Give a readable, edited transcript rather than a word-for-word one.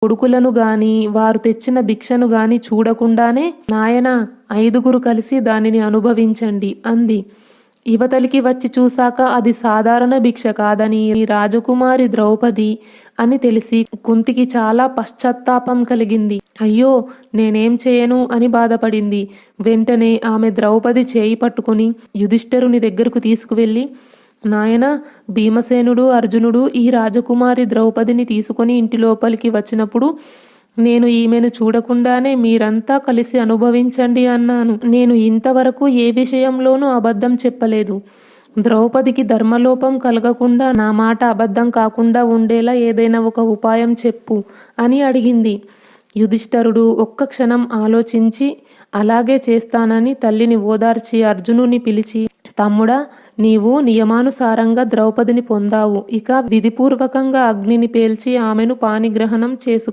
కొడుకులను గాని వారు తెచ్చిన భిక్షను గాని చూడకుండానే నాయనా 5గురు కలిసి దానిని అనుభవించండి అంది. యువతలికి వచ్చి చూశాక అది సాధారణ భిక్ష కాదని రాజకుమారి ద్రౌపది అని తెలిసి కుంతికి చాలా పశ్చాత్తాపం కలిగింది. అయ్యో నేనేం చేయను అని బాధపడింది. వెంటనే ఆమె ద్రౌపది చేయి పట్టుకుని యుధిష్ఠిరుని దగ్గరకు తీసుకువెళ్ళి, నాయనా భీమసేనుడు అర్జునుడు ఈ రాజకుమారి ద్రౌపదిని తీసుకుని ఇంటి లోపలికి వచ్చినప్పుడు నేను ఈమెను చూడకుండానే మీరంతా కలిసి అనుభవించండి అన్నాను. నేను ఇంతవరకు ఏ విషయంలోనూ అబద్ధం చెప్పలేదు. ద్రౌపదికి ధర్మలోపం కలగకుండా నా మాట అబద్ధం కాకుండా ఉండేలా ఏదైనా ఒక ఉపాయం చెప్పు అని అడిగింది. యుధిష్ఠిరుడు ఒక్క క్షణం ఆలోచించి అలాగే చేస్తానని తల్లిని ఓదార్చి అర్జునుని పిలిచి, తమ్ముడా నీవు నియమానుసారంగా ద్రౌపదిని పొందావు. ఇక విధిపూర్వకంగా అగ్నిని పేల్చి ఆమెను పాణిగ్రహణం చేసుకో.